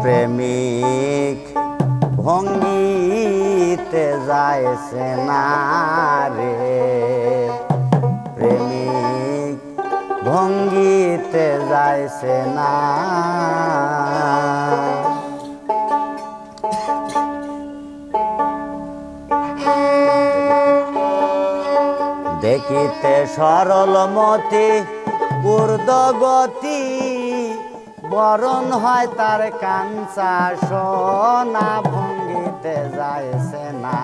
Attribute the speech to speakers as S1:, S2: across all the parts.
S1: প্রেমিক ভঙ্গিতে যাইছে না রে, প্রেমিক ভঙ্গিতে যাইছে না। দেখিতে সরলমতি ঊর্ধ্বগতি, বরণ হয় তার কাঞ্চা সোনা, ভঙ্গিতে যাইছে না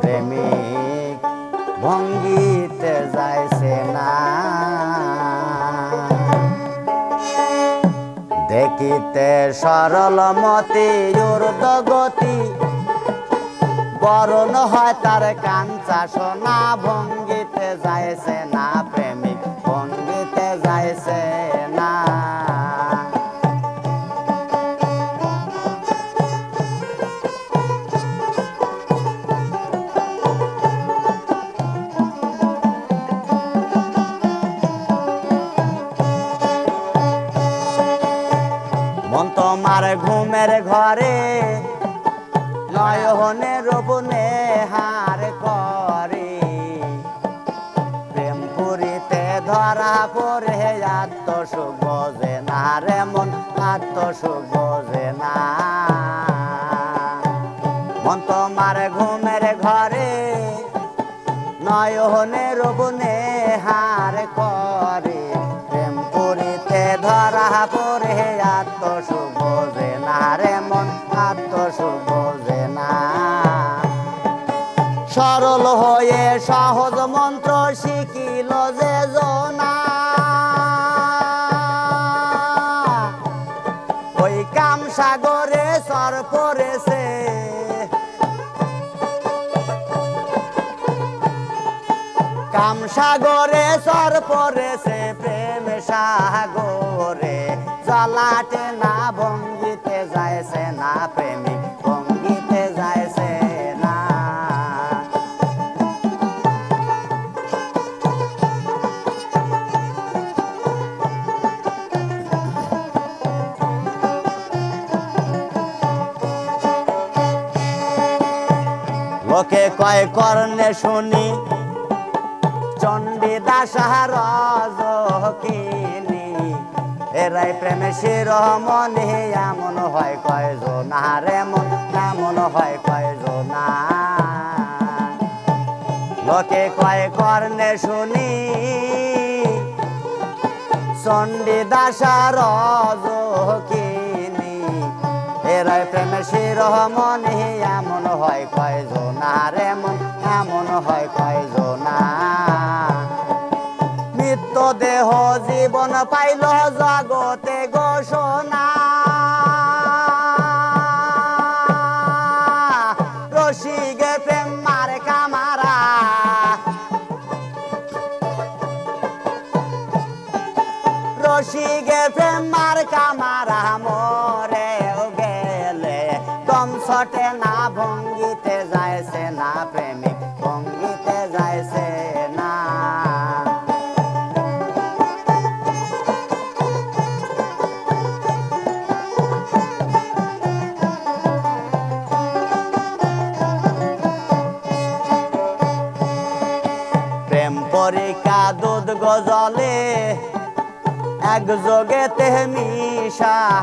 S1: প্রেমিক ভঙ্গিতে যাইছে না। দেখিতে সরলমতি ঊর্ধ্বগতি, বরণ হয় তার কাঞ্চা সোনা, ভঙ্গিতে যাইছে না প্রেমিক ভঙ্গিতে যাইছে না। মন তোমার ঘুমের ঘরে, নয়নের বনে হার করে, প্রেম পুরিতে ধরা পড়ে আত্মসুখ বোঝে না রে মন, আত্মসুখ বোঝে না। মন তোমার ঘুমের ঘরে, নয়নের বনে হার করে, প্রেম পুরিতে ধরা পড়ে আত্মসুখ বোঝে না রে মন, আত্মসুখ বোঝে না। সরল হয়ে সহজ মন্ত্র শিখিল যে জনা, ওই কাম সাগরে সর পড়েছে, কাম সাগরে সর পড়েছে, প্রেম সাগরে জলাটে না, ভঙ্গিতে যাইছে না প্রেমিক ভঙ্গিতে যাইছে না। লোকে কয় কর্ণে শুনি, চণ্ডীদাসার রজকিনী, এরাই প্রেমে শিরোমণি, এমন হয় কয়জন রে মন, এমন হয় কয়জন। লোকে কয় কর্ণে শুনি, চণ্ডীদাসার রজকিনী, এরাই প্রেমে শিরোমণি, এমন হয় কয়জন রে মন, এমন হয় কয়জন। নিত্য দেহ জীবন পাইল জগতে ঘোষণা, রসিকে প্রেম মার কামারা, রসিকে প্রেম মার কামারা, মরে গেলে দম ছটে না, ভঙ্গিতে যাইছে না প্রেমিক ভঙ্গিতে যাইছে না। প্রেম পরীক্ষা দুধ গজলে, এক যোগেতে মিশাইলে,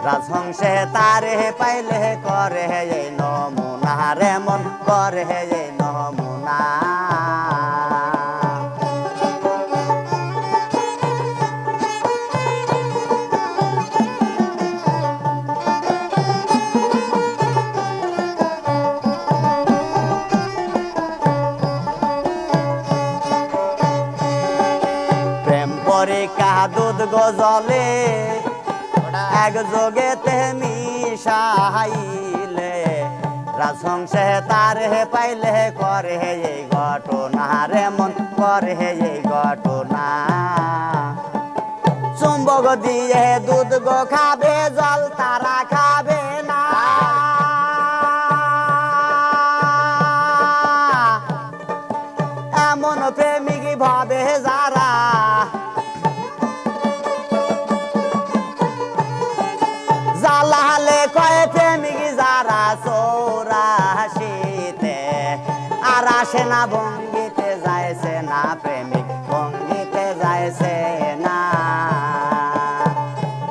S1: রাজহংসে তারে পাইলে করে এই নমুনা রে মন, করে এই নমুনা। প্রেম পরীক্ষা দুধ গজলে, এক যোগেতে মিশাইলে, রাজহংসে তারে পাইলে করে এই ঘটনা রে মন, করে এই ঘটনা। চুম্বক দিয়ে দুধ গো খাবে, জল তারা খাবে না, এমন প্রেমিক ভাবে যারা, আসে না ভঙ্গিতে যাইছে না প্রেমিক ভঙ্গিতে যাইছে না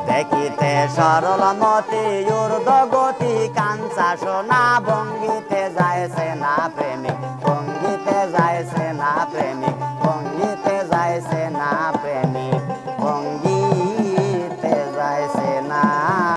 S1: দেখিতে সরল মতি ঊর্ধ্ব গতি কাঞ্চা সোনা ভঙ্গিতে যাইছে না প্রেমিক ভঙ্গিতে যাইছে না প্রেমিক